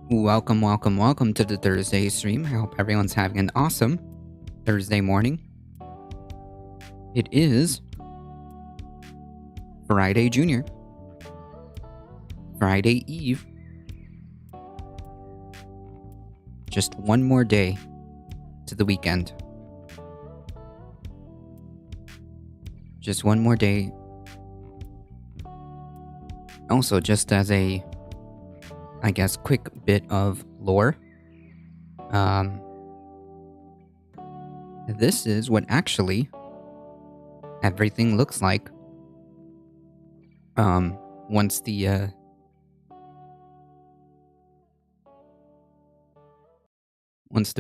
Welcome, welcome, welcome to the Thursday stream. I hope everyone's having an awesome Thursday morning. It is Friday Junior, Friday Eve. Just one more day to the weekend. Just one more day. Also, just as a, I guess, quick bit of lore. This is what actually everything looks like once the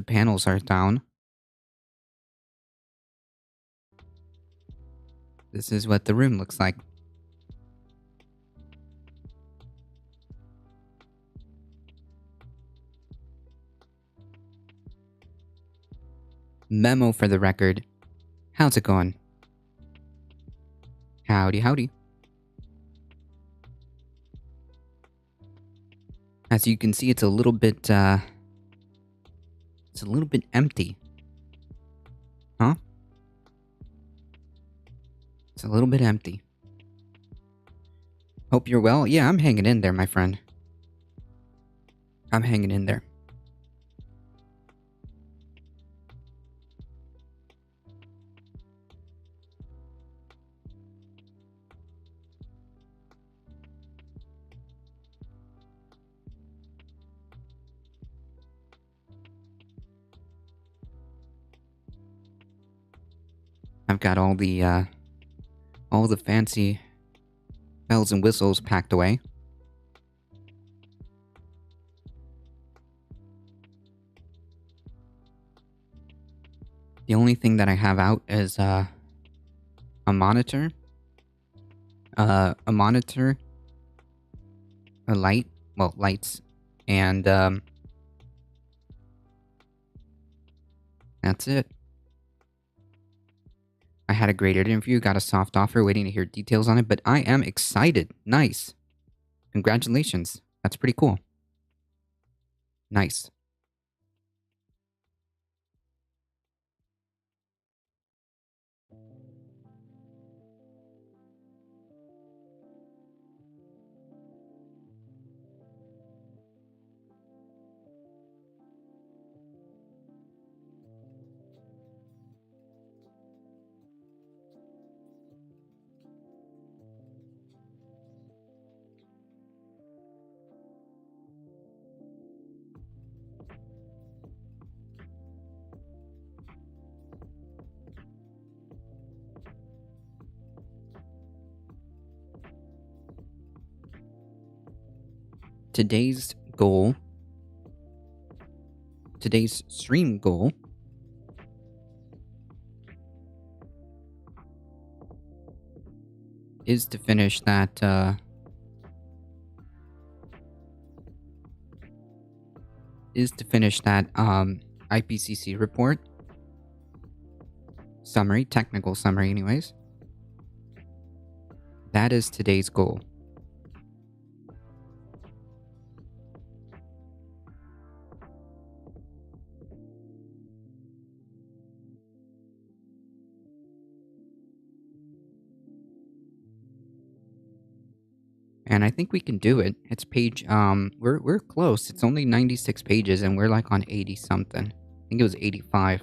panels are down. This is what the room looks like. Memo for the record. How's it going? Howdy, howdy. As you can see, it's a little bit empty. Huh? It's a little bit empty. Hope you're well. Yeah, I'm hanging in there, my friend. I'm hanging in there. I've got all the fancy bells and whistles packed away. The only thing that I have out is a monitor, a light, well, lights, and that's it. I had a great interview, got a soft offer, waiting to hear details on it, but I am excited. Nice. Congratulations. That's pretty cool. Nice. Today's stream goal is to finish that, IPCC report. Summary, technical summary anyways. That is today's goal. And I think we can do it. It's page, we're close. It's only 96 pages and we're like on 80 something. I think it was 85.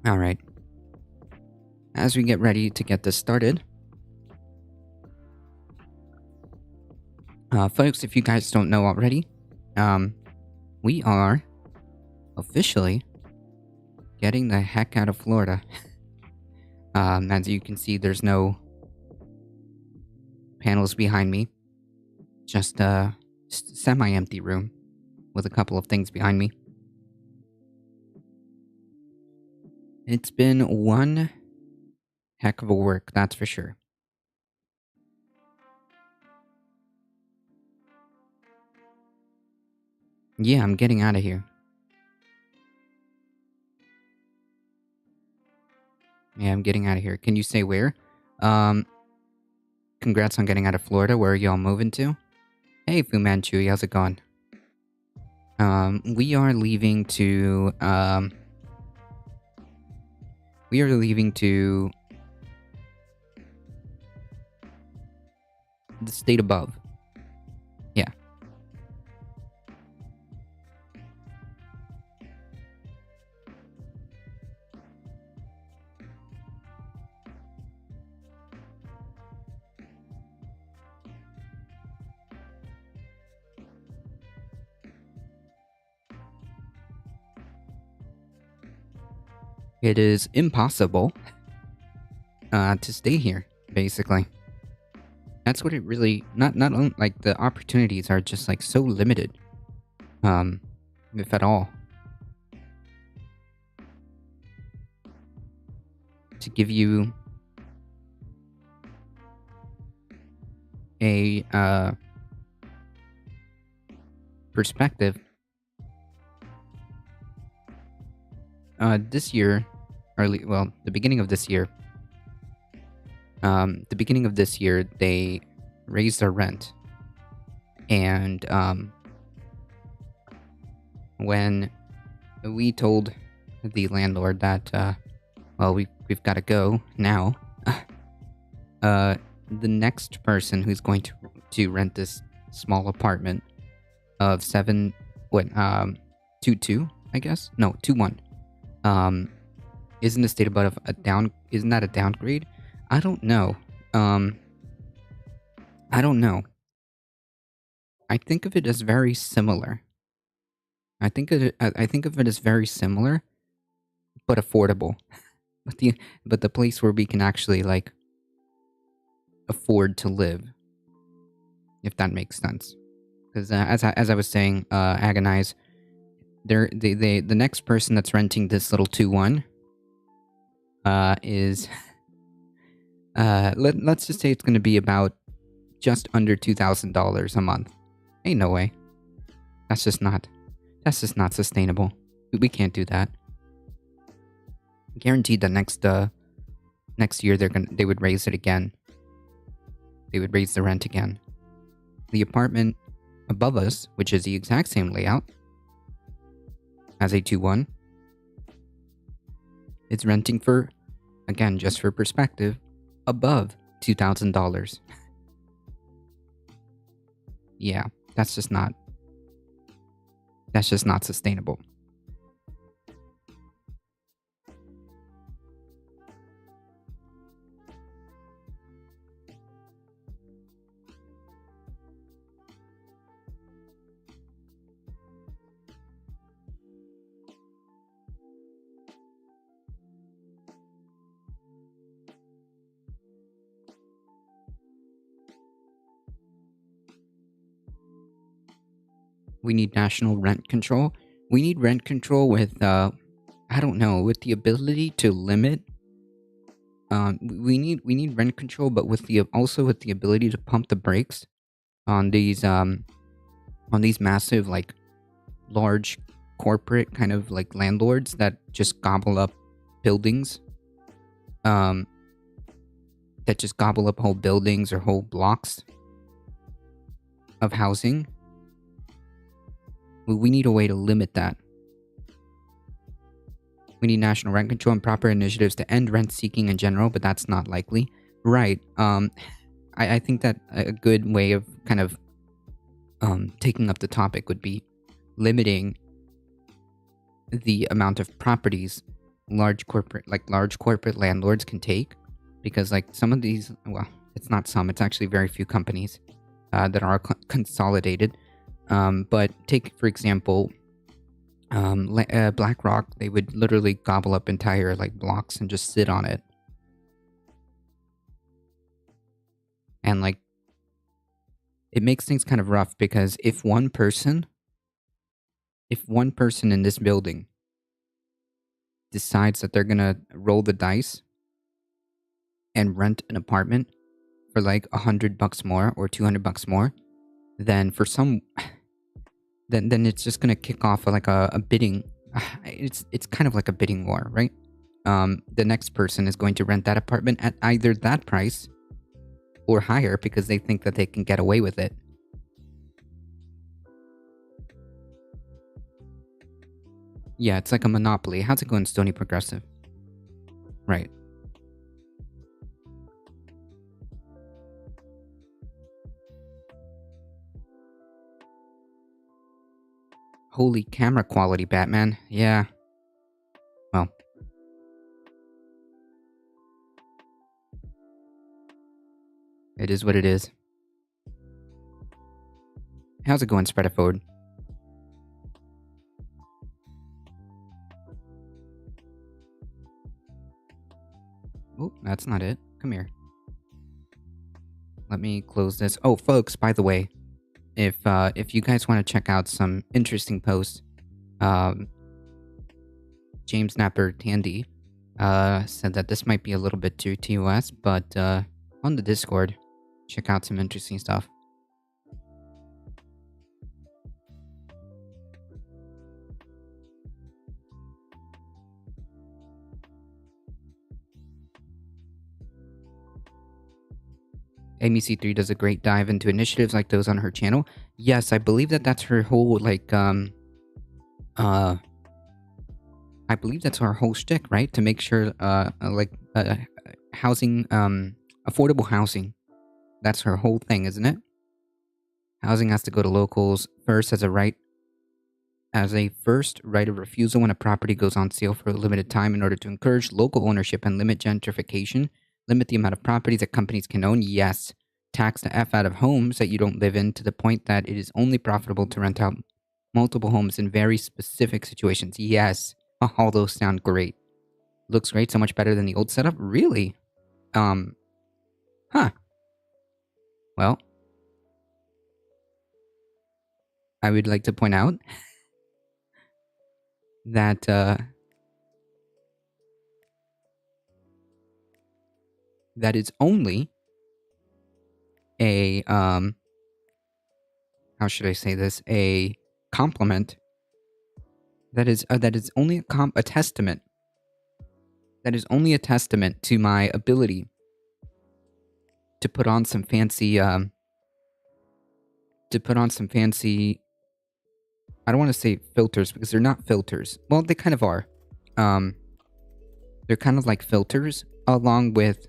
All right. As we get ready to get this started, folks, if you guys don't know already, we are officially getting the heck out of Florida. As you can see, there's no panels behind me. Just a semi-empty room with a couple of things behind me. It's been one heck of a work, that's for sure. Yeah, I'm getting out of here. Yeah, I'm getting out of here. Can you say where? Congrats on getting out of Florida. Where are y'all moving to? Hey, Fu Manchu, how's it going? We are leaving to, the state above. Yeah. it is impossible to stay here, basically. That's what it really not only like the opportunities are just like so limited, if at all. To give you a perspective, this year, the beginning of this year, they raised their rent, and when we told the landlord that, we've got to go now, the next person who's going to rent this small apartment of 2-2, I guess? No, 2-1. Isn't a state above isn't that a downgrade? I don't know. I don't know. I think of it as very similar. I think of it as very similar, but affordable. But the place where we can actually like afford to live, if that makes sense. Because as I was saying, Agonize, the next person that's renting this little 2-1 is let's just say it's going to be about just under $2,000 a month. Ain't no way. That's just not sustainable. We can't do that. Guaranteed that next year they would raise it again. They would raise the rent again. The apartment above us, which is the exact same layout as a 2-1, it's renting for, again, just for perspective, above $2,000. Yeah, that's just not sustainable. We need national rent control. We need rent control with, I don't know, with the ability to limit. We need rent control, but with the ability to pump the brakes on these massive, like, large corporate kind of like landlords that just gobble up buildings. That just gobble up whole buildings or whole blocks of housing. We need a way to limit that. We need national rent control and proper initiatives to end rent seeking in general, but that's not likely. Right. I think that a good way of kind of taking up the topic would be limiting the amount of properties large corporate landlords can take, because like some of these, well, it's not some, it's actually very few companies that are consolidated. But take, for example, BlackRock, they would literally gobble up entire like blocks and just sit on it. And like, it makes things kind of rough, because if one person in this building decides that they're gonna roll the dice and rent an apartment for like $100 more or $200 more, then for some, then it's just gonna kick off like a bidding. It's kind of like a bidding war, right? The next person is going to rent that apartment at either that price or higher, because they think that they can get away with it. Yeah, it's like a monopoly. How's it going, Stony Progressive? Right. Holy camera quality, Batman. Yeah. Well. It is what it is. How's it going, Spread It Forward? that's not it. Come here. Let me close this. Oh, folks, by the way, if you guys want to check out some interesting posts, um, James Napper Tandy said that this might be a little bit too TOS, but on the Discord, check out some interesting stuff. Amy C3 does a great dive into initiatives like those on her channel. Yes, I believe that that's her whole, like, I believe that's our whole shtick, right? To make sure, housing, affordable housing. That's her whole thing, isn't it? Housing has to go to locals first as a first right of refusal when a property goes on sale for a limited time in order to encourage local ownership and limit gentrification. Limit the amount of properties that companies can own. Yes. Tax the F out of homes that you don't live in to the point that it is only profitable to rent out multiple homes in very specific situations. Yes. All those sound great. Looks great. So much better than the old setup. Really? Huh. Well, I would like to point out that that is only a how should I say this? A compliment. That is only a testament. That is only a testament to my ability to put on some fancy I don't want to say filters because they're not filters. Well, they kind of are. They're kind of like filters along with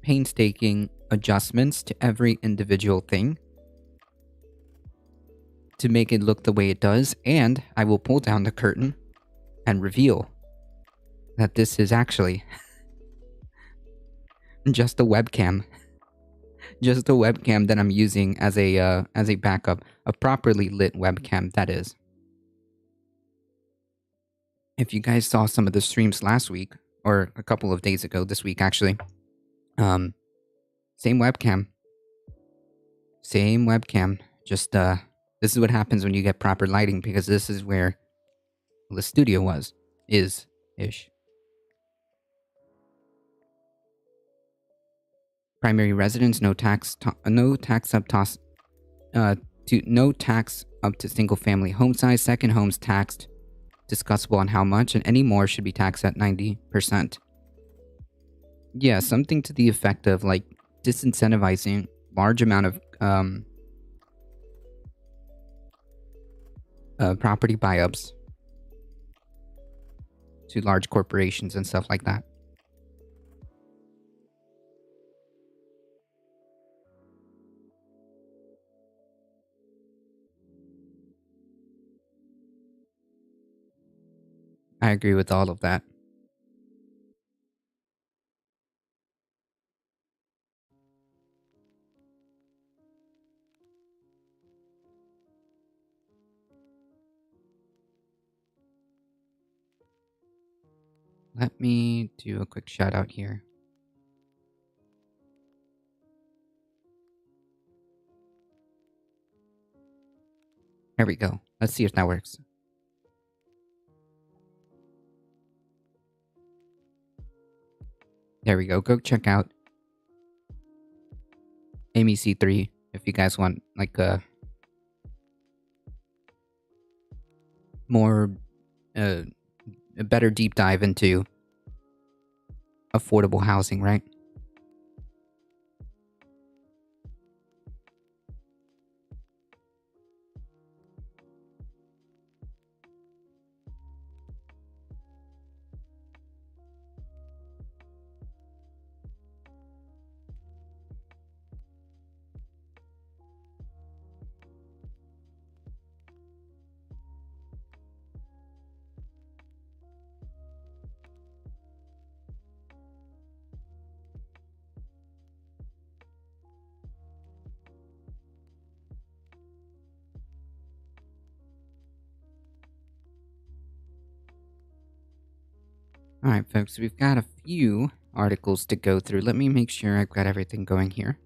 painstaking adjustments to every individual thing to make it look the way it does, and I will pull down the curtain and reveal that this is actually just a webcam. Just a webcam that I'm using as a backup. A properly lit webcam, that is. If you guys saw some of the streams last week, or a couple of days ago, this week actually, same webcam. Same webcam. Just, this is what happens when you get proper lighting, because this is where the studio is-ish. Primary residence, no tax up to single family home size. Second homes taxed, discussable on how much, and any more should be taxed at 90%. Yeah, something to the effect of like disincentivizing large amount of property buy-ups to large corporations and stuff like that. I agree with all of that. Let me do a quick shout out here. There we go. Let's see if that works. There we go. Go check out Amy C3 if you guys want like a more a better deep dive into affordable housing, right? Alright, folks, we've got a few articles to go through. Let me make sure I've got everything going here.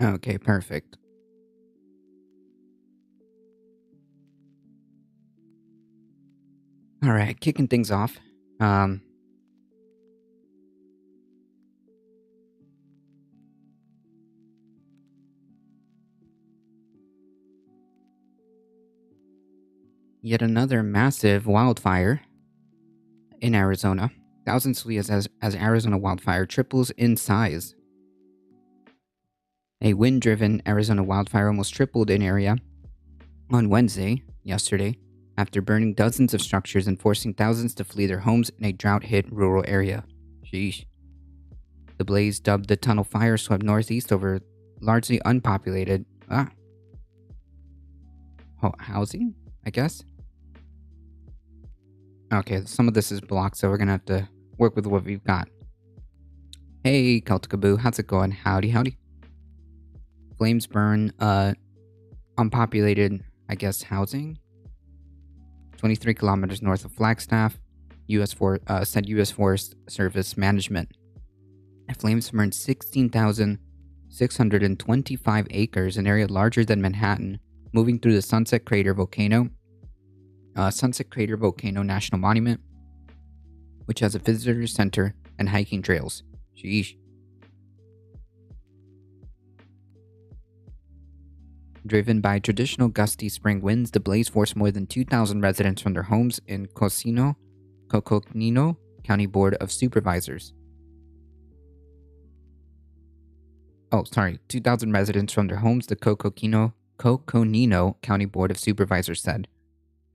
Okay, perfect. All right, kicking things off. Um, Yet another massive wildfire in Arizona. Thousands flee as Arizona wildfire triples in size. A wind-driven Arizona wildfire almost tripled in area on Wednesday, yesterday, after burning dozens of structures and forcing thousands to flee their homes in a drought-hit rural area. Sheesh. The blaze, dubbed the Tunnel Fire, swept northeast over largely unpopulated housing, I guess. Okay, some of this is blocked, so we're gonna have to work with what we've got. Hey, Celticaboo, how's it going? Howdy, howdy. Flames burn unpopulated, I guess, housing. 23 kilometers north of Flagstaff, said U.S. Forest Service Management. Flames burned 16,625 acres, an area larger than Manhattan, moving through the Sunset Crater Volcano National Monument, which has a visitor center and hiking trails. Sheesh. Driven by traditional gusty spring winds, the blaze forced more than 2,000 residents from their homes in Coconino County Board of Supervisors. 2,000 residents from their homes, the Coconino County Board of Supervisors said.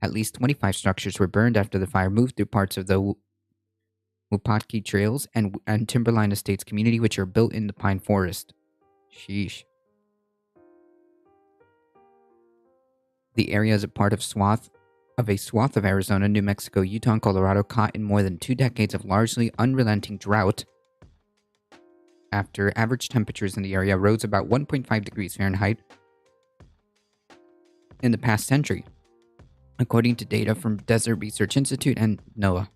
At least 25 structures were burned after the fire moved through parts of the Wupatki Trails and Timberline Estates community, which are built in the pine forest. Sheesh. The area is a part of a swath of Arizona, New Mexico, Utah, and Colorado caught in more than 2 decades of largely unrelenting drought. After average temperatures in the area rose about 1.5 degrees Fahrenheit in the past century, according to data from Desert Research Institute and NOAA.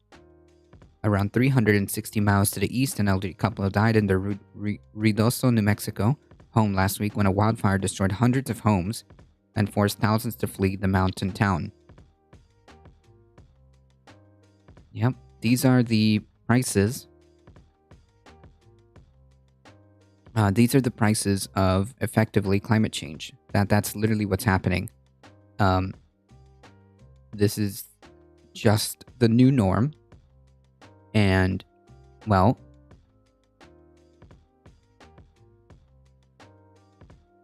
Around 360 miles to the east, an elderly couple died in their Ruidoso, New Mexico home last week when a wildfire destroyed hundreds of homes and forced thousands to flee the mountain town. Yep, these are the prices. These are the prices of effectively climate change. That's literally what's happening. This is just the new norm. And, well,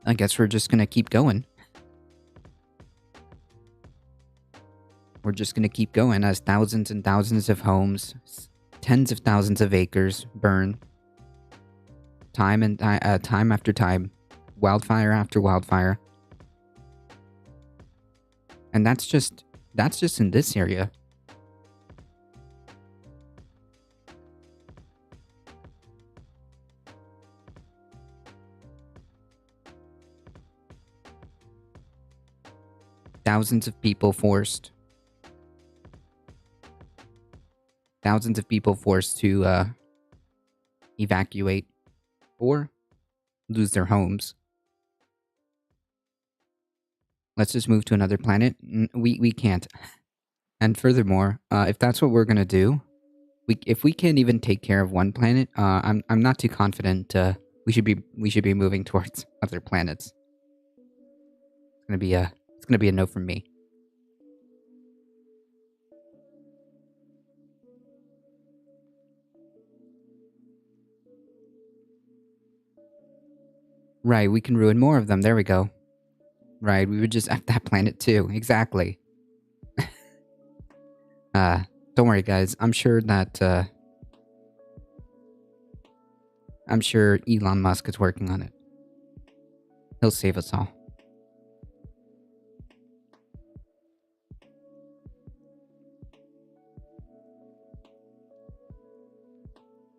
I guess we're just going to keep going. We're just going to keep going as thousands and thousands of homes, tens of thousands of acres burn. Time after time, wildfire after wildfire. And that's just in this area. Thousands of people forced to evacuate or lose their homes. Let's just move to another planet. We can't. And furthermore, if that's what we're gonna do, if we can't even take care of one planet, I'm not too confident. We should be moving towards other planets. It's gonna be a no from me. Right, we can ruin more of them. There we go. Right, we would just F that planet too. Exactly. Don't worry, guys. I'm sure Elon Musk is working on it. He'll save us all.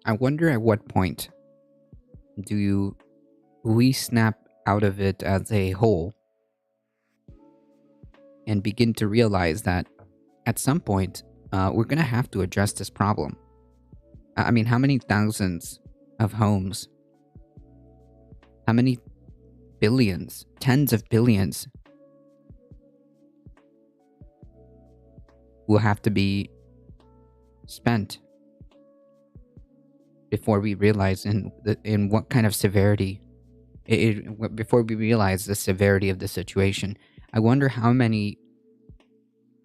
I wonder at what point do we snap out of it as a whole and begin to realize that at some point we're going to have to address this problem. I mean, how many thousands of homes, how many billions, tens of billions will have to be spent before we realize in what kind of severity, before we realize the severity of the situation. I wonder how many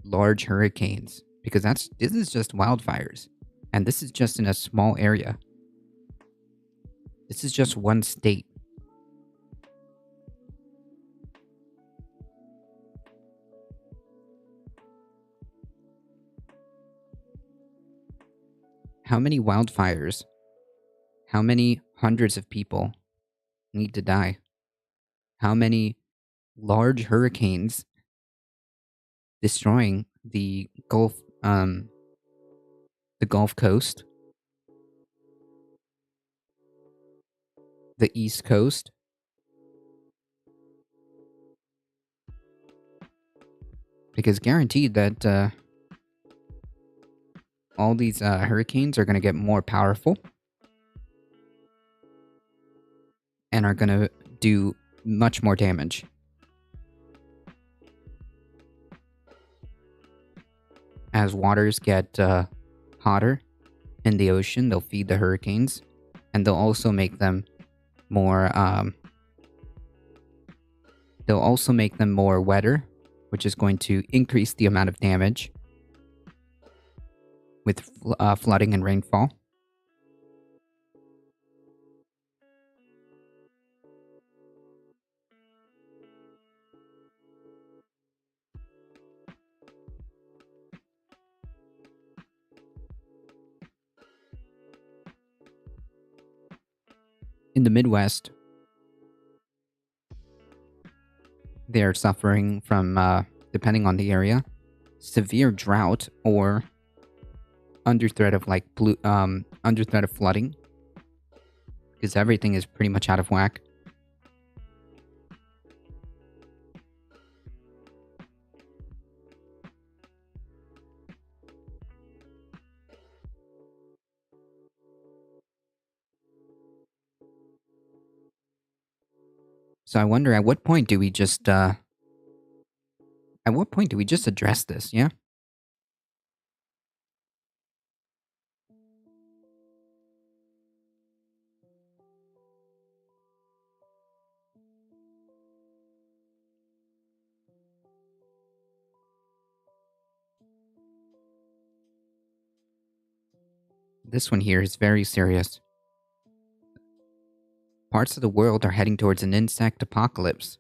large hurricanes, because this is just wildfires, and this is just in a small area. This is just one state. How many wildfires, how many hundreds of people need to die? How many large hurricanes destroying the Gulf Coast, the East Coast? Because guaranteed that all these hurricanes are going to get more powerful and are going to do much more damage. As waters get hotter in the ocean, they'll feed the hurricanes, and they'll also make them more wetter, which is going to increase the amount of damage with flooding and rainfall. In the Midwest, they're suffering from, depending on the area, severe drought or under threat of flooding, because everything is pretty much out of whack. So I wonder at what point do we just address this, yeah? This one here is very serious. Parts of the world are heading towards an insect apocalypse.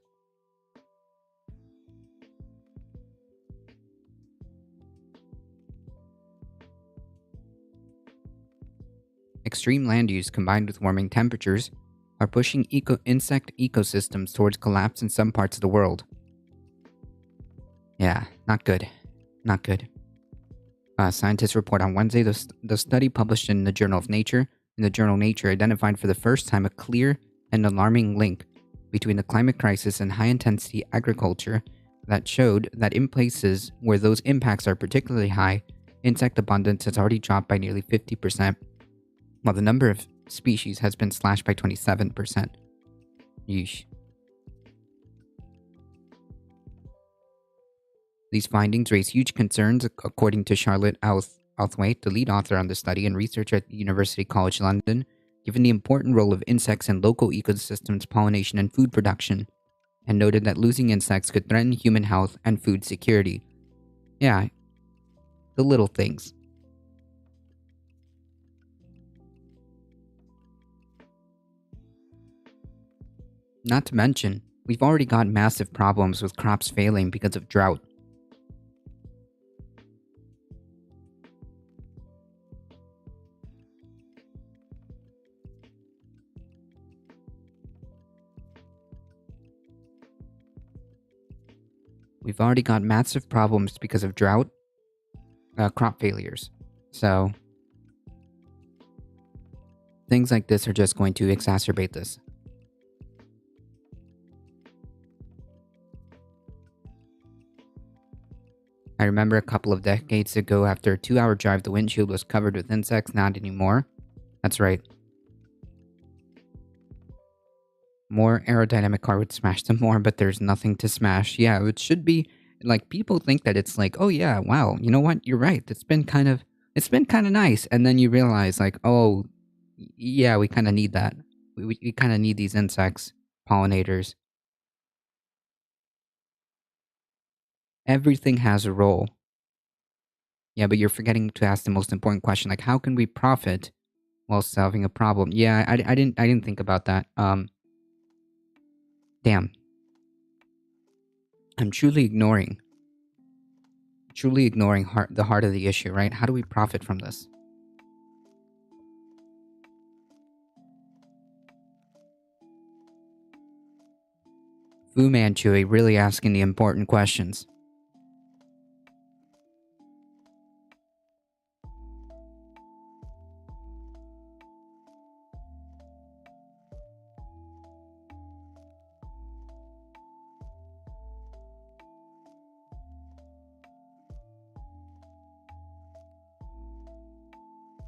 Extreme land use combined with warming temperatures are pushing insect ecosystems towards collapse in some parts of the world. Yeah, not good. Not good. Scientists report on Wednesday the study published in the Journal Nature identified for the first time a clear and alarming link between the climate crisis and high-intensity agriculture that showed that in places where those impacts are particularly high, insect abundance has already dropped by nearly 50%, while the number of species has been slashed by 27%. Yeesh. These findings raise huge concerns, according to Charlotte Outhwaite, the lead author on the study and researcher at University College London, given the important role of insects in local ecosystems, pollination, and food production, and noted that losing insects could threaten human health and food security. Yeah, the little things. Not to mention, we've already got massive problems with crops failing because of drought. We've already got massive problems because of drought, crop failures. So things like this are just going to exacerbate this. I remember a couple of decades ago, after a 2-hour drive, the windshield was covered with insects. Not anymore. That's right. More aerodynamic car would smash them more, but there's nothing to smash. Yeah, it should be like people think that it's like, oh yeah, wow, you know what? You're right. It's been kind of nice, and then you realize like, oh, yeah, we kind of need that. We kind of need these insects, pollinators. Everything has a role. Yeah, but you're forgetting to ask the most important question, like how can we profit while solving a problem? Yeah, I didn't think about that. Damn, I'm truly ignoring the heart of the issue, right? How do we profit from this? Fu Manchu really asking the important questions.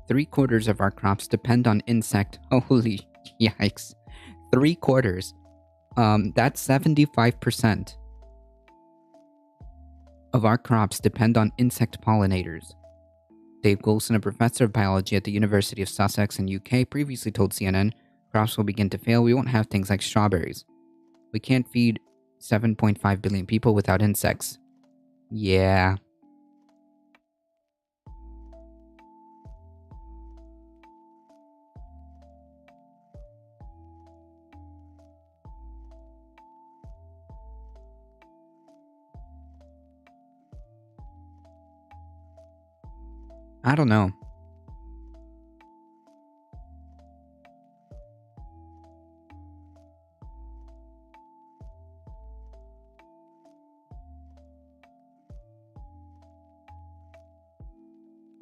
3/4 of our crops depend on insect. Holy yikes! 3/4. That's 75% of our crops depend on insect pollinators. Dave Goulson, a professor of biology at the University of Sussex in UK, previously told CNN, crops will begin to fail. We won't have things like strawberries. We can't feed 7.5 billion people without insects. Yeah. I don't know.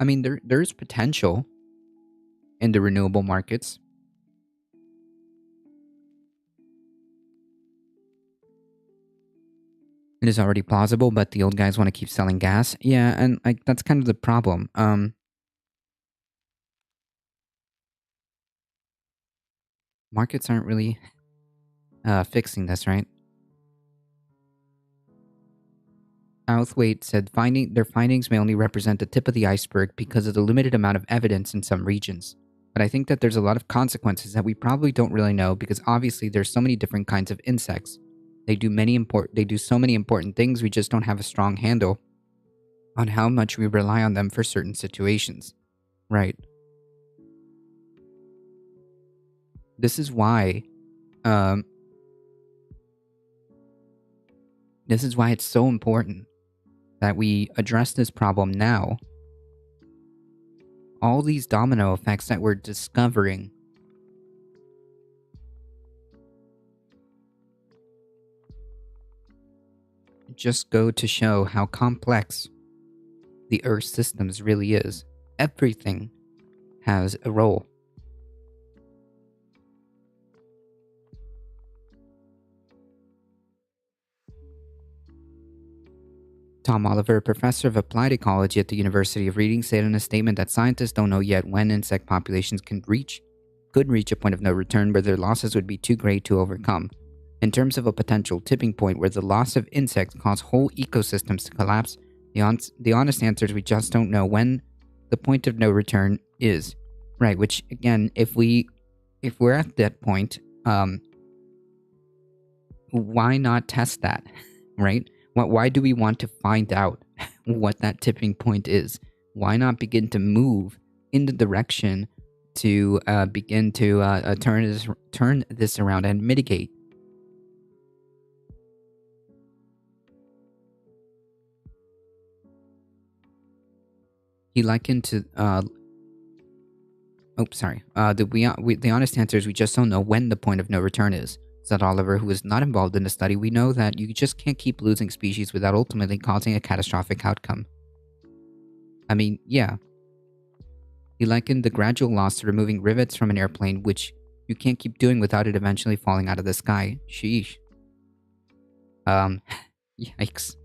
I mean, there's potential in the renewable markets. It is already plausible, but the old guys want to keep selling gas. Yeah, and like that's kind of the problem. Markets aren't really fixing this, right? Outhwaite said their findings may only represent the tip of the iceberg because of the limited amount of evidence in some regions. But I think that there's a lot of consequences that we probably don't really know because obviously there's so many different kinds of insects. They do so many important things, we just don't have a strong handle on how much we rely on them for certain situations. Right. This is why um this is why it's so important that we address this problem now. All these domino effects that we're discovering just go to show how complex the Earth systems really is. Everything has a role. Tom Oliver, a professor of applied ecology at the University of Reading, said in a statement that scientists don't know yet when insect populations could reach a point of no return where their losses would be too great to overcome. In terms of a potential tipping point where the loss of insects cause whole ecosystems to collapse, the honest answer is we just don't know when the point of no return is. Right, which again, if we're at that point, why not test that? Right? Why do we want to find out what that tipping point is? Why not begin to move in the direction to begin to turn this around and mitigate? He likened to the honest answer is we just don't know when the point of no return is. said Oliver, who was not involved in the study. We know that you just can't keep losing species without ultimately causing a catastrophic outcome. I mean, yeah, he likened the gradual loss to removing rivets from an airplane, which you can't keep doing without it eventually falling out of the sky. Sheesh. Um, Yikes.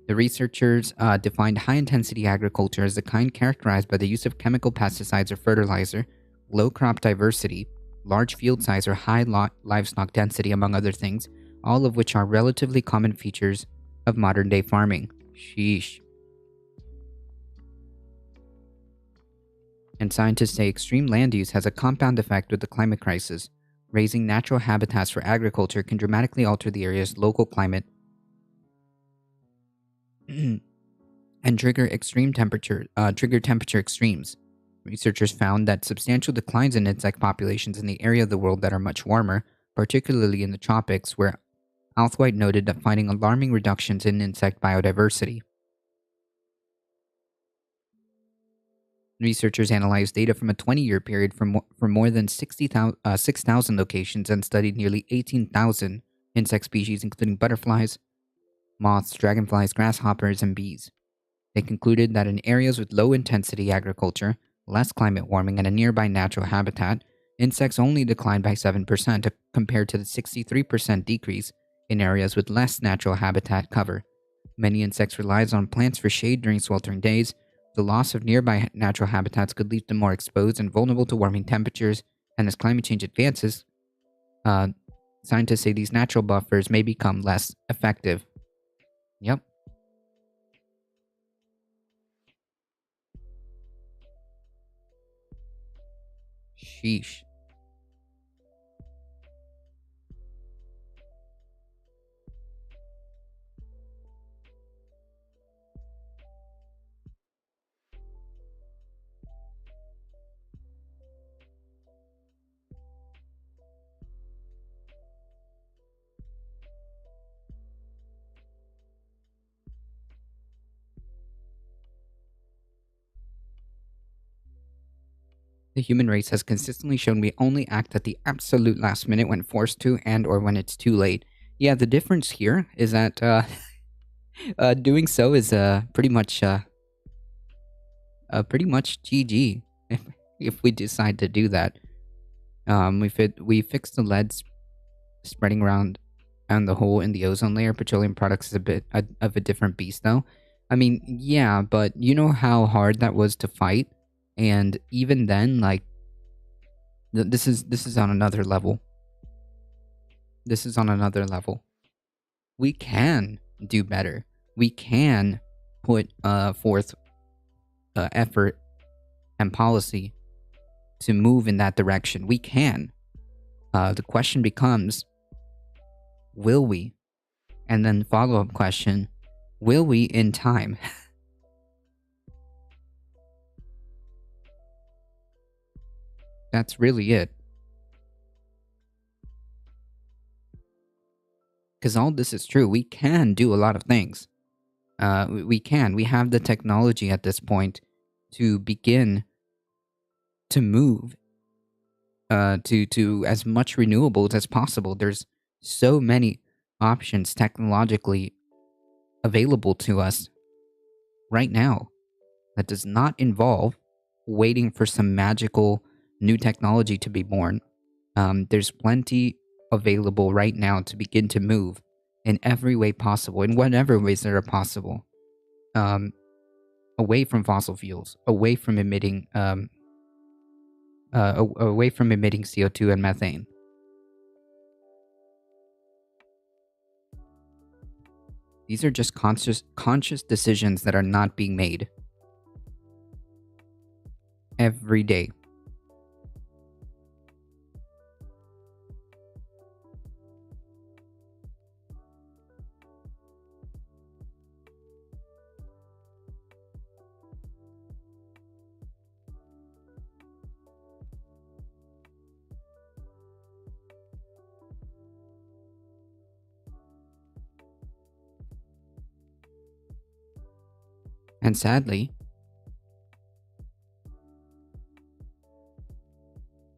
The researchers defined high intensity agriculture as the kind characterized by the use of chemical pesticides or fertilizer, low crop diversity, large field size, or high livestock density, among other things, all of which are relatively common features of modern day farming. Sheesh. And scientists say extreme land use has a compound effect with the climate crisis. Raising natural habitats for agriculture can dramatically alter the area's local climate and trigger temperature extremes. Researchers found that substantial declines in insect populations in the area of the world that are much warmer, particularly in the tropics, where Althwaite noted that finding alarming reductions in insect biodiversity. Researchers analyzed data from a 20-year period for more than 6,000 locations and studied nearly 18,000 insect species, including butterflies, moths, dragonflies, grasshoppers, and bees. They concluded that in areas with low intensity agriculture, less climate warming, and a nearby natural habitat, insects only declined by 7% compared to the 63% decrease in areas with less natural habitat cover. Many insects rely on plants for shade during sweltering days. The loss of nearby natural habitats could leave them more exposed and vulnerable to warming temperatures, and as climate change advances, uh, scientists say these natural buffers may become less effective. Yep. Sheesh. The human race has consistently shown we only act at the absolute last minute when forced to and or when it's too late. Yeah, the difference here is that doing so is pretty much GG if we decide to do that. We fixed the leads spreading around and the hole in the ozone layer. Petroleum products is a bit of a different beast, though. I mean, yeah, but you know how hard that was to fight, and even then, like this is on another level. This is on another level. We can do better. We can put forth effort and policy to move in that direction. We can. The question becomes, will we? And then follow up question, will we in time? That's really it. Because all this is true. We can do a lot of things. We can. We have the technology at this point to begin to move to as much renewables as possible. There's so many options technologically available to us right now that does not involve waiting for some magical new technology to be born. There's plenty available right now to begin to move in every way possible, in whatever ways that are possible, um, away from fossil fuels, away from emitting CO2 and methane. These are just conscious decisions that are not being made every day.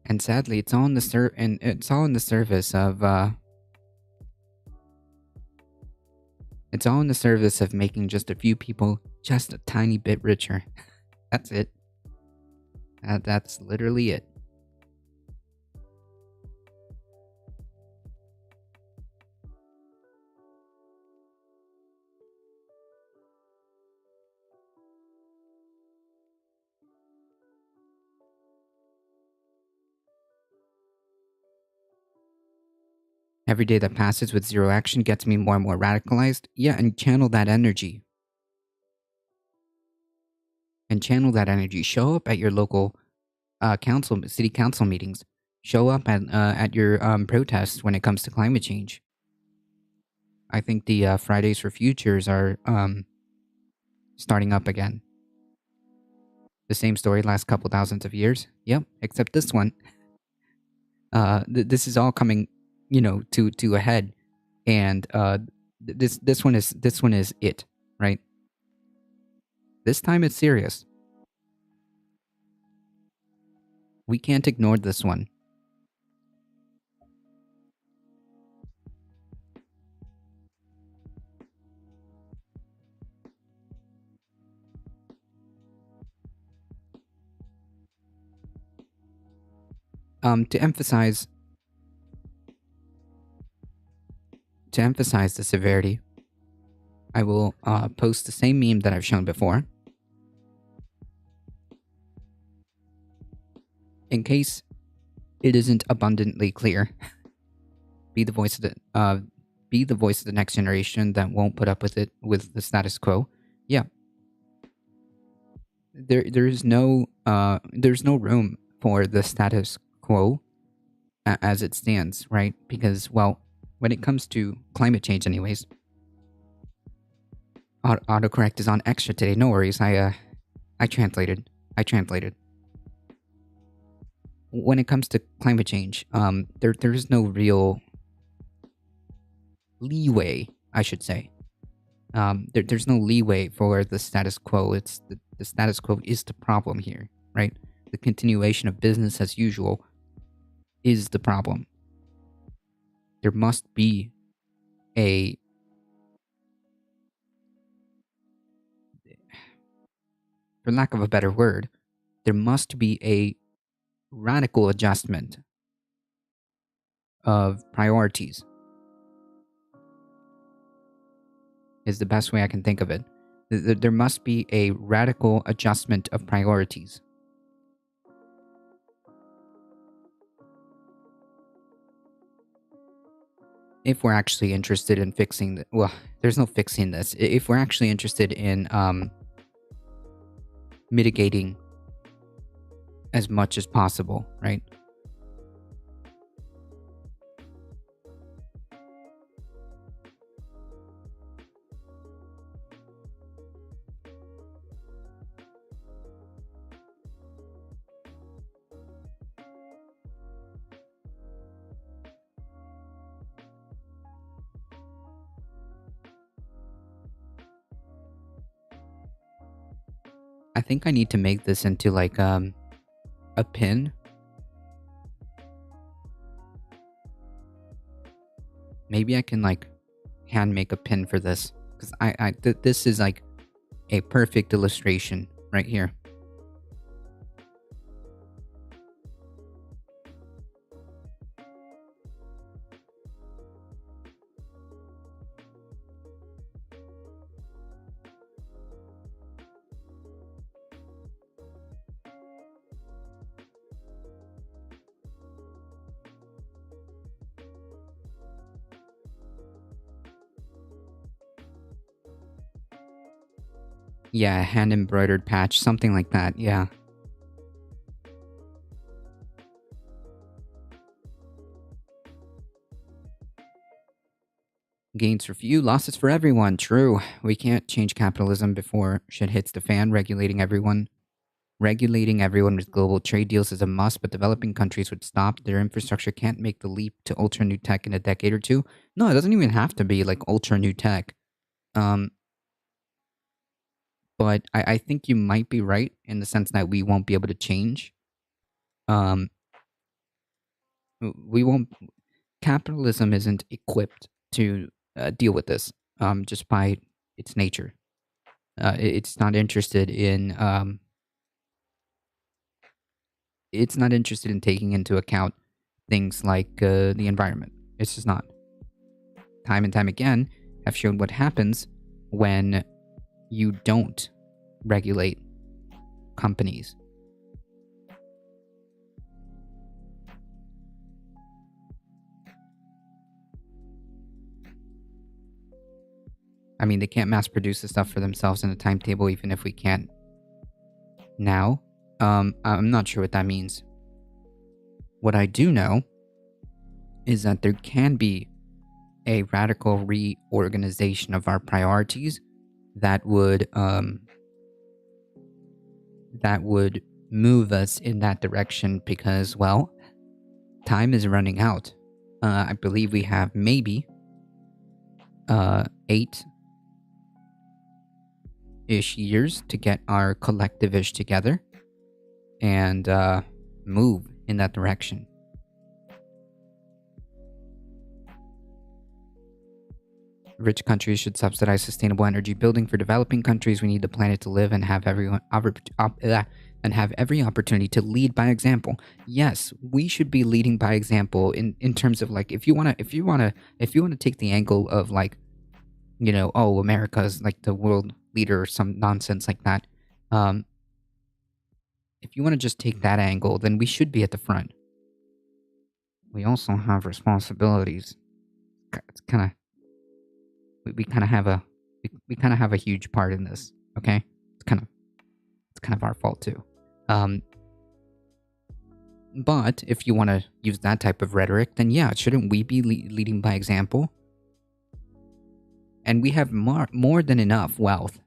And and sadly, it's all in the service of it's all in the service of making just a few people just a tiny bit richer. That's it. That's literally it. Every day that passes with zero action gets me more and more radicalized. Yeah, and channel that energy. And channel that energy. Show up at your local city council meetings. Show up at your protests when it comes to climate change. I think the Fridays for Futures are starting up again. The same story last couple thousands of years. Yep, except this one. This is all coming, to a head, and this one is it, right? This time it's serious. We can't ignore this one. To emphasize the severity, I will post the same meme that I've shown before, in case it isn't abundantly clear. Be the voice of the next generation that won't put up with it with the status quo. Yeah, there's no room for the status quo as it stands, right? Because, well, when it comes to climate change, anyways, autocorrect is on extra today. No worries. I translated. I translated. When it comes to climate change, there is no real leeway, I should say. There's no leeway for the status quo. The status quo is the problem here, right? The continuation of business as usual is the problem. There must be a, for lack of a better word, there must be a radical adjustment of priorities, is the best way I can think of it. There must be a radical adjustment of priorities. If we're actually interested in fixing well, there's no fixing this. If we're actually interested in mitigating as much as possible, right? I think I need to make this into like a pin. Maybe I can like hand make a pin for this, because this is like a perfect illustration right here. Yeah, a hand embroidered patch, something like that. Yeah. Gains for few, losses for everyone. True. We can't change capitalism before shit hits the fan. Regulating everyone with global trade deals is a must, but developing countries would stop. Their infrastructure can't make the leap to ultra new tech in a decade or two. No, it doesn't even have to be like ultra new tech. Um, but I think you might be right in the sense that we won't be able to change. Um, We won't. Capitalism isn't equipped to deal with this. Just by its nature, it's not interested in. It's not interested in taking into account things like the environment. It's just not. Time and time again have shown what happens when you don't regulate companies. I mean, they can't mass produce the stuff for themselves in a timetable, even if we can now. I'm not sure what that means. What I do know is that there can be a radical reorganization of our priorities that would move us in that direction because, well, time is running out. I believe we have maybe 8-ish years to get our collective-ish together and move in that direction. Rich countries should subsidize sustainable energy building for developing countries. We need the planet to live and have every opportunity to lead by example. Yes, we should be leading by example in terms of like if you wanna take the angle of like, oh, America's like the world leader or some nonsense like that. If you want to just take that angle, then we should be at the front. We also have responsibilities. It's kind of we kind of have a we kind of have a huge part in this. Okay, it's kind of our fault too. But if you want to use that type of rhetoric, then yeah, shouldn't we be leading by example? And we have more than enough wealth.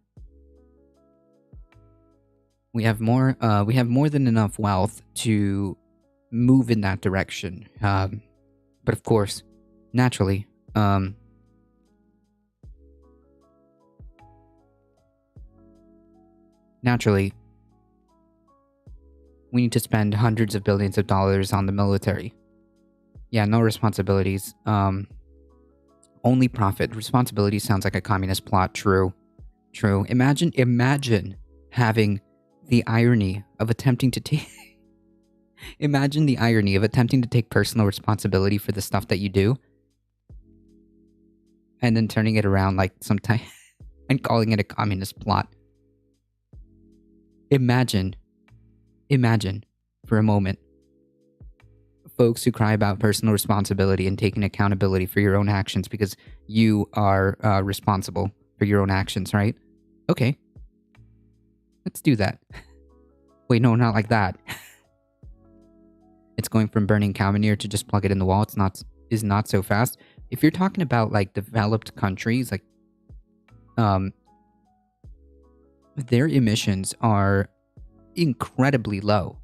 We have more than enough wealth to move in that direction. But of course, naturally, we need to spend hundreds of billions of dollars on the military. Yeah, no responsibilities. Only profit. Responsibility sounds like a communist plot. True. Imagine having the irony of attempting to take. Imagine the irony of attempting to take personal responsibility for the stuff that you do, and then turning it around like sometime and calling it a communist plot. Imagine for a moment folks who cry about personal responsibility and taking accountability for your own actions because you are responsible for your own actions, right? Okay, let's do that. Wait, no, not like that. It's going from burning cow manure to just plug it in the wall. Is not so fast. If you're talking about like developed countries, like their emissions are incredibly low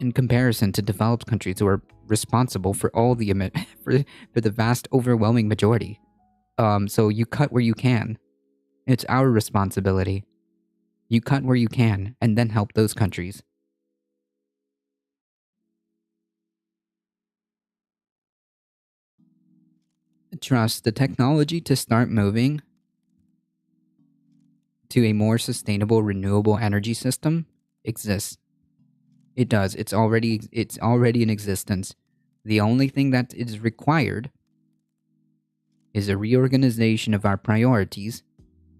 in comparison to developed countries who are responsible for all the for the vast overwhelming majority. So you cut where you can. It's our responsibility. You cut where you can and then help those countries. Trust the technology to start moving to a more sustainable renewable energy system exists. It does. It's already in existence. The only thing that is required is a reorganization of our priorities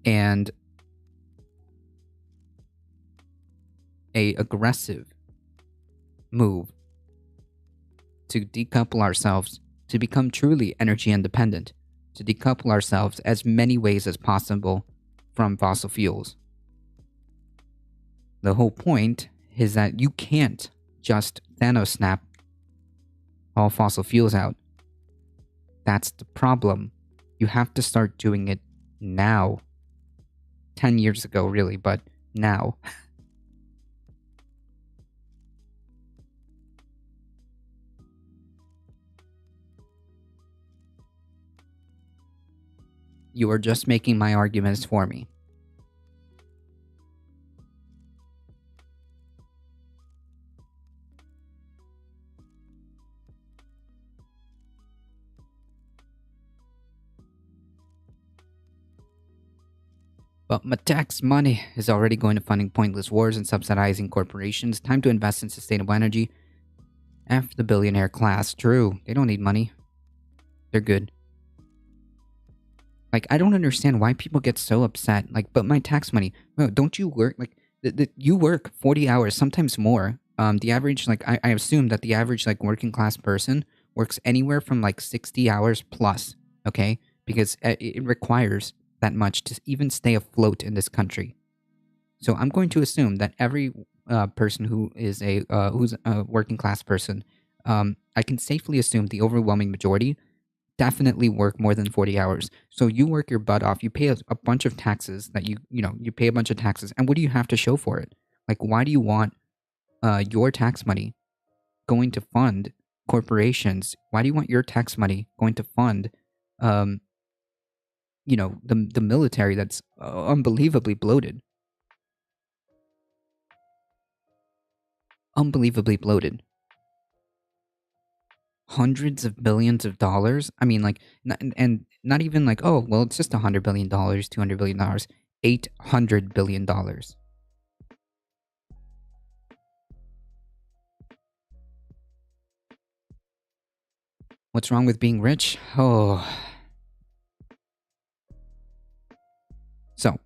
and a aggressive move to decouple ourselves to become truly energy independent, to decouple ourselves as many ways as possible from fossil fuels. The whole point is that you can't just Thanos snap all fossil fuels out. That's the problem. You have to start doing it now. 10 years ago, really, but now. You are just making my arguments for me. But my tax money is already going to funding pointless wars and subsidizing corporations. Time to invest in sustainable energy. F the billionaire class. True. They don't need money. They're good. Like, I don't understand why people get so upset. Like, but my tax money. No, don't you work? Like, you work 40 hours, sometimes more. The average, like, I assume that the average, like, working class person works anywhere from, like, 60 hours plus, okay? Because it requires that much to even stay afloat in this country. So I'm going to assume that every person who's a working class person, I can safely assume the overwhelming majority definitely work more than 40 hours. So you work your butt off. You pay a bunch of taxes that you pay a bunch of taxes. And what do you have to show for it? Like, why do you want your tax money going to fund corporations? Why do you want your tax money going to fund, um, the military that's unbelievably bloated? Unbelievably bloated. Hundreds of billions of dollars. I mean, like, and not even like, oh, well, it's just $100 billion, $200 billion, $800 billion. What's wrong with being rich? Oh, so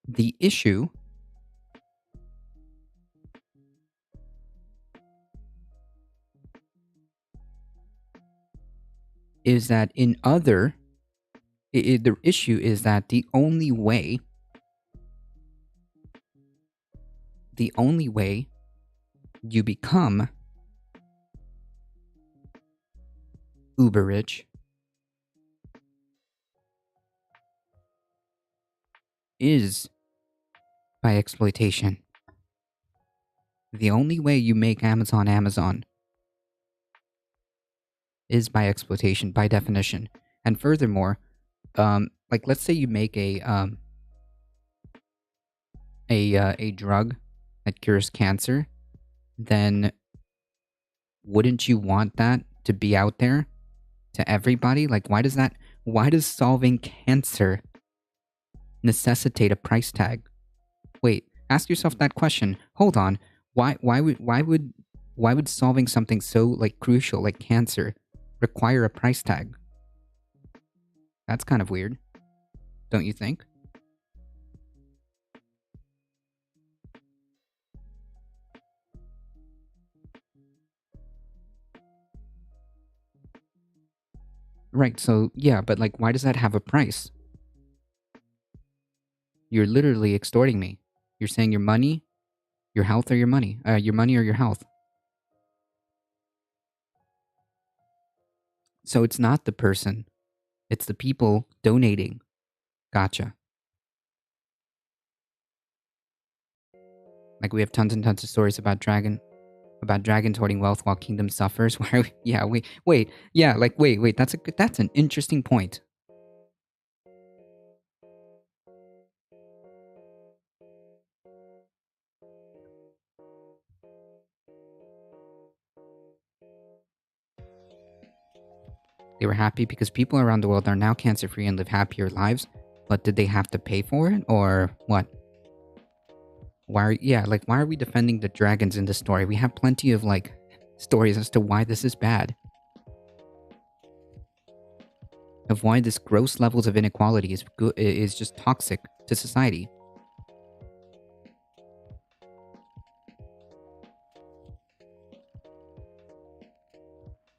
the issue is that the issue is that the only way you become uber rich is by exploitation. The only way you make Amazon is by exploitation, by definition. And furthermore, like, let's say you make a drug that cures cancer, then wouldn't you want that to be out there to everybody? Like, why does solving cancer necessitate a price tag? Wait, ask yourself that question. Hold on. Why would solving something so, like, crucial like cancer require a price tag? That's kind of weird, don't you think? Right, so yeah, but, like, why does that have a price? You're literally extorting me. You're saying your money, your health, or your money. Your money or your health. So it's not the person, it's the people donating. Gotcha. Like, we have tons and tons of stories about dragons hoarding wealth while kingdom suffers. Why? Yeah, wait, yeah, like, wait. That's an interesting point. They were happy because people around the world are now cancer free and live happier lives. But did they have to pay for it, or what? Why are we defending the dragons in this story? We have plenty of, like, stories as to why this is bad, of why this gross levels of inequality is just toxic to society.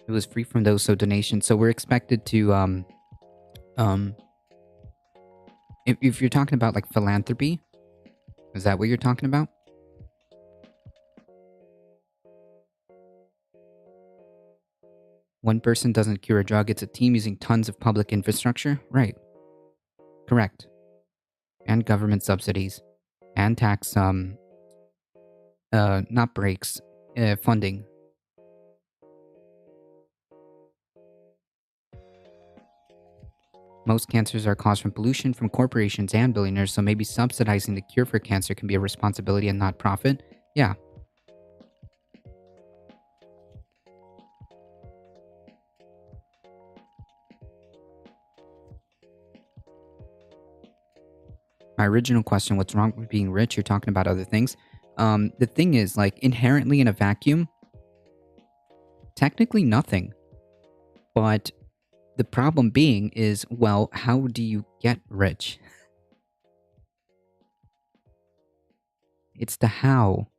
It was free from those so donations. So we're expected to um if you're talking about, like, philanthropy, is that what you're talking about? One person doesn't cure a drug, it's a team using tons of public infrastructure? Right. Correct. And government subsidies and tax not breaks, funding. Most cancers are caused from pollution from corporations and billionaires, so maybe subsidizing the cure for cancer can be a responsibility and not profit. Yeah. my original question, what's wrong with being rich? You're talking about other things. The thing is, like, inherently in a vacuum, technically nothing. But the problem being is, well, how do you get rich? It's the how.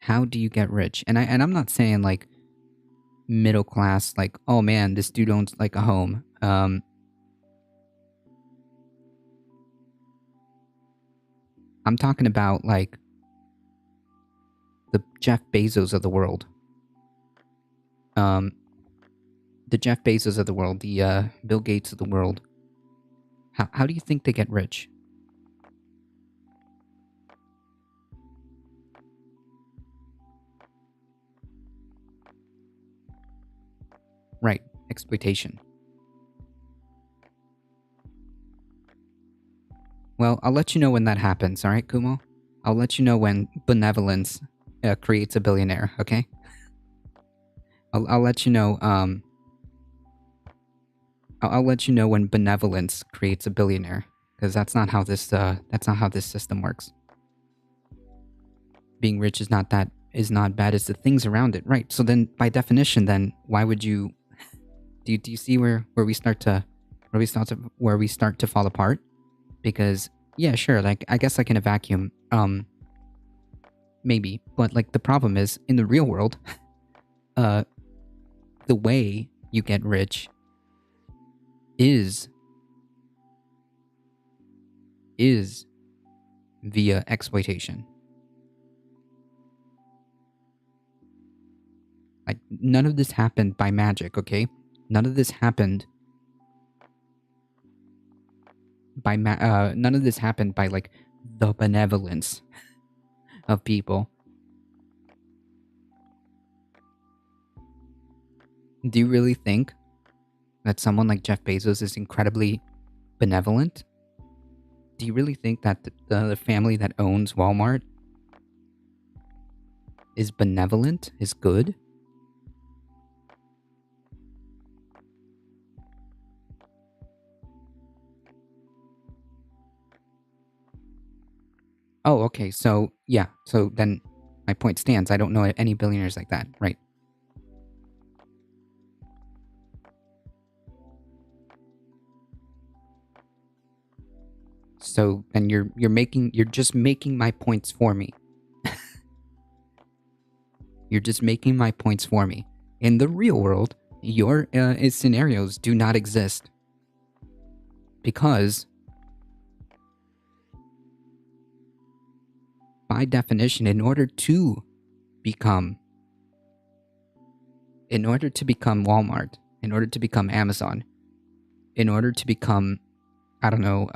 How do you get rich? And I'm not saying like middle class, like, oh man, this dude owns like a home. I'm talking about like the Jeff Bezos of the world. Um, the Jeff Bezos of the world, the Bill Gates of the world. How do you think they get rich? Right, exploitation. Well, I'll let you know when that happens, alright, Kumo? I'll let you know when benevolence creates a billionaire, okay? I'll let you know, I'll let you know when benevolence creates a billionaire. Because that's not how this system works. Being rich is not bad, it's the things around it. Right. So then by definition, then why would you do you see where we start to fall apart? Because yeah, sure, like I guess like in a vacuum, maybe. But like the problem is in the real world, the way you get rich is via exploitation. Like none of this happened by magic, okay? None of this happened by none of this happened by like the benevolence of people. Do you really think that someone like Jeff Bezos is incredibly benevolent? Do you really think that the family that owns Walmart is benevolent, is good? Oh, okay. So, yeah. So then my point stands. I don't know any billionaires like that, right? So then you're just making my points for me. You're just making my points for me. In the real world, your scenarios do not exist because by definition, in order to become Walmart, in order to become Amazon, in order to become, I don't know,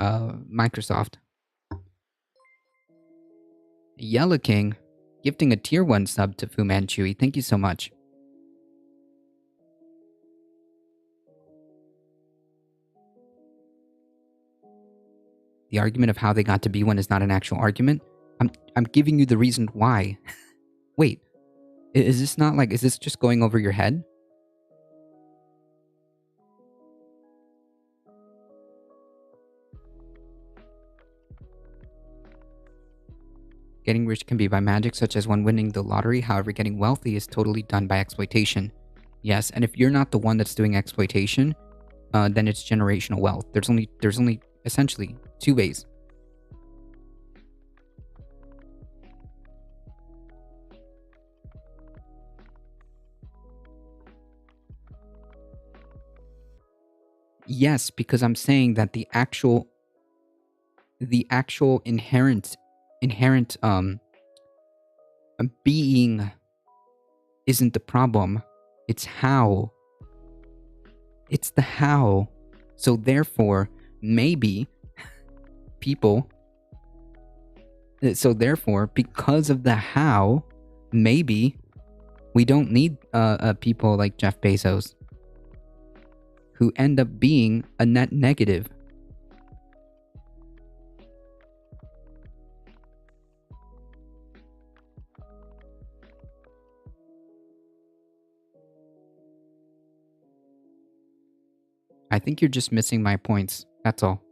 Microsoft, Yellow King gifting a tier 1 sub to Fu Manchu. Thank you so much. The argument of how they got to B1 is not an actual argument. I'm giving you the reason why. Wait, is this just going over your head? Getting rich can be by magic, such as when winning the lottery. However, getting wealthy is totally done by exploitation. Yes, and if you're not the one that's doing exploitation, then it's generational wealth. There's only essentially two ways. Yes, because I'm saying that the actual inherent being isn't the problem. It's how. It's the how. So therefore, maybe people. So therefore, because of the how, maybe we don't need people like Jeff Bezos who end up being a net negative. I think you're just missing my points. That's all.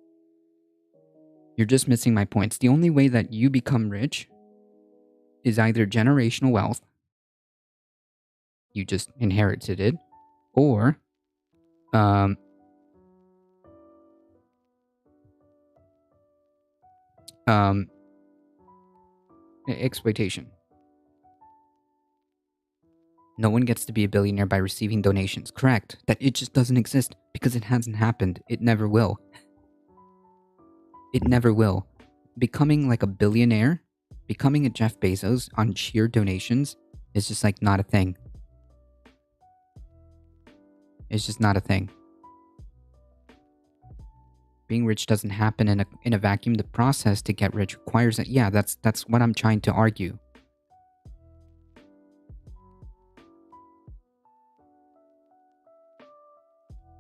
You're just missing my points. The only way that you become rich is either generational wealth, you just inherited it, or um, um, exploitation. No one gets to be a billionaire by receiving donations. Correct. That it just doesn't exist because it hasn't happened. It never will. It never will. Becoming like a billionaire, becoming a Jeff Bezos on sheer donations is just like not a thing. It's just not a thing. Being rich doesn't happen in a vacuum. The process to get rich requires it. Yeah, that's what I'm trying to argue.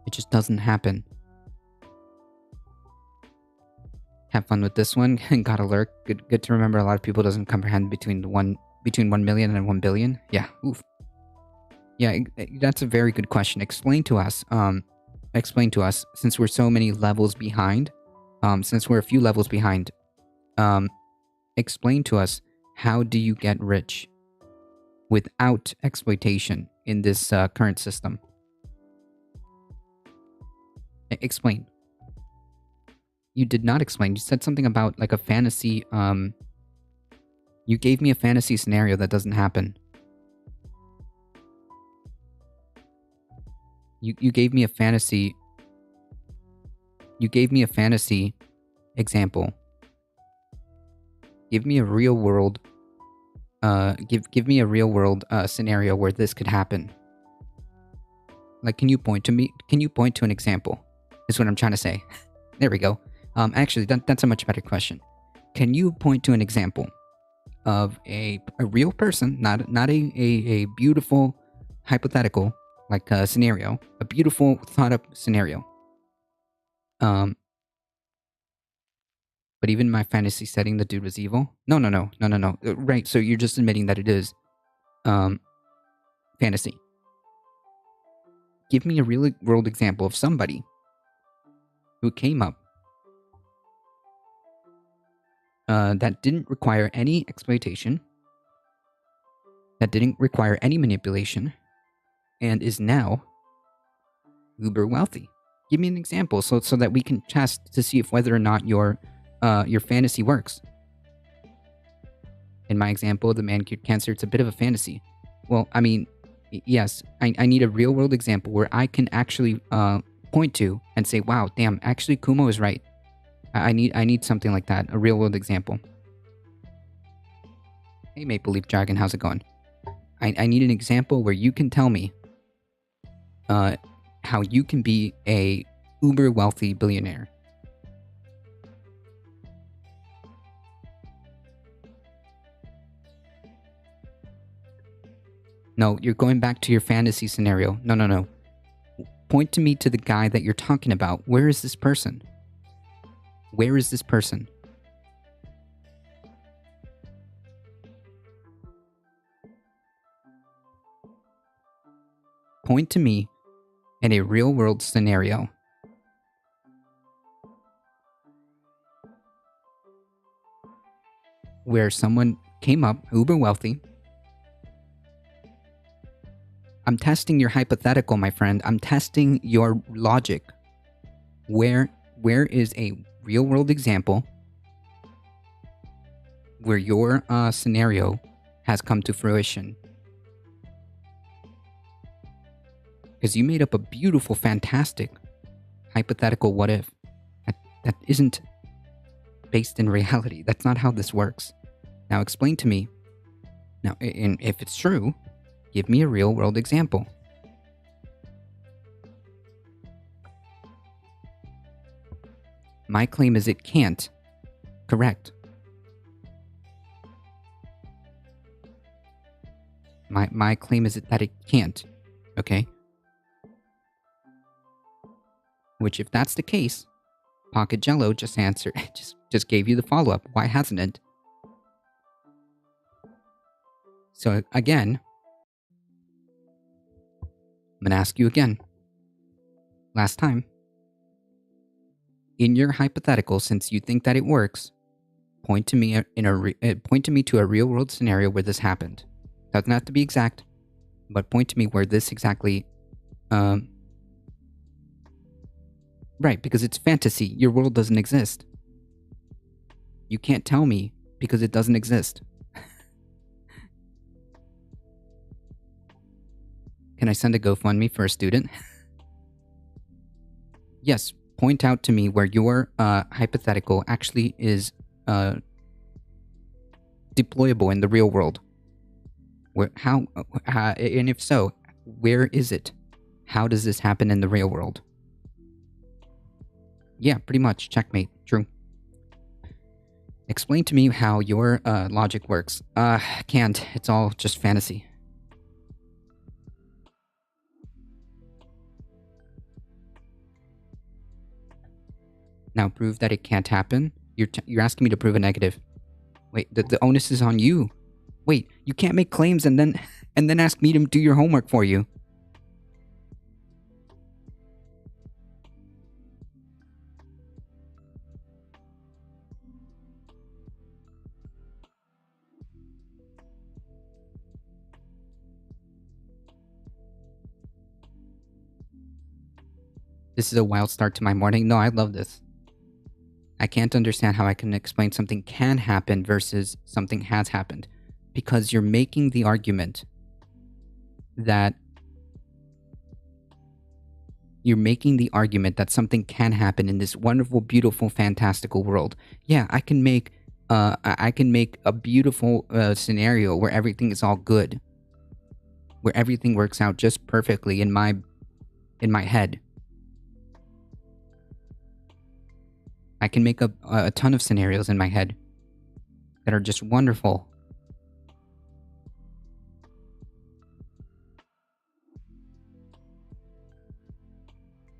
It just doesn't happen. Have fun with this one. Got a lurk. Good to remember. A lot of people doesn't comprehend between 1 million and 1 billion. Yeah. Oof. Yeah, that's a very good question. Explain to us. Explain to us, since we're so many levels behind. Since we're a few levels behind. Explain to us, how do you get rich without exploitation in this current system? Explain. You did not explain. You said something about like a fantasy. You gave me a fantasy scenario that doesn't happen. You gave me a fantasy. You gave me a fantasy example. Give me a real world. Give me a real world scenario where this could happen. Like, can you point to me? Can you point to an example? Is what I'm trying to say. There we go. Actually, that's a much better question. Can you point to an example of a real person, not a beautiful hypothetical like scenario, a beautiful thought up scenario. But even my fantasy setting, the dude was evil. No. Right. So you're just admitting that it is fantasy. Give me a real world example of somebody who came up that didn't require any exploitation, that didn't require any manipulation, and is now uber wealthy. Give me an example so that we can test to see if whether or not your fantasy works. In my example, the man cured cancer, it's a bit of a fantasy. Well, I mean, yes, I need a real world example where I can actually point to and say, wow, damn, actually Kumo is right. I need something like that, a real world example. Hey, Maple Leaf Dragon, how's it going? I need an example where you can tell me how you can be a uber wealthy billionaire. No, you're going back to your fantasy scenario. No. Point to me to the guy that you're talking about. Where is this person? Where is this person? Point to me in a real world scenario where someone came up uber wealthy. I'm testing your hypothetical, my friend. I'm testing your logic. Where is a real world example where your scenario has come to fruition? Because you made up a beautiful, fantastic, hypothetical what if. That isn't based in reality. That's not how this works. Now explain to me. Now, if it's true, give me a real world example. My claim is it can't. Correct. My claim is that it can't. Okay? Which, if that's the case, Pocket Jello just answered, just gave you the follow-up. Why hasn't it? So again, I'm gonna ask you again. Last time. in your hypothetical, since you think that it works, point to me point to me to a real world scenario where this happened. Doesn't have to be exact, but point to me where this exactly. Um, right, because it's fantasy. Your world doesn't exist. You can't tell me because it doesn't exist. Can I send a GoFundMe for a student? Yes, point out to me where your hypothetical actually is deployable in the real world. Where, how, and if so, where is it? How does this happen in the real world? Yeah, pretty much. Checkmate. True. Explain to me how your logic works. Can't. It's all just fantasy. Now prove that it can't happen. You're asking me to prove a negative. Wait, the onus is on you. Wait, you can't make claims and then ask me to do your homework for you. This is a wild start to my morning. No, I love this. I can't understand how I can explain something can happen versus something has happened. Because you're making the argument that something can happen in this wonderful, beautiful, fantastical world. Yeah, I can make a beautiful scenario where everything is all good, where everything works out just perfectly in my head. I can make a ton of scenarios in my head that are just wonderful.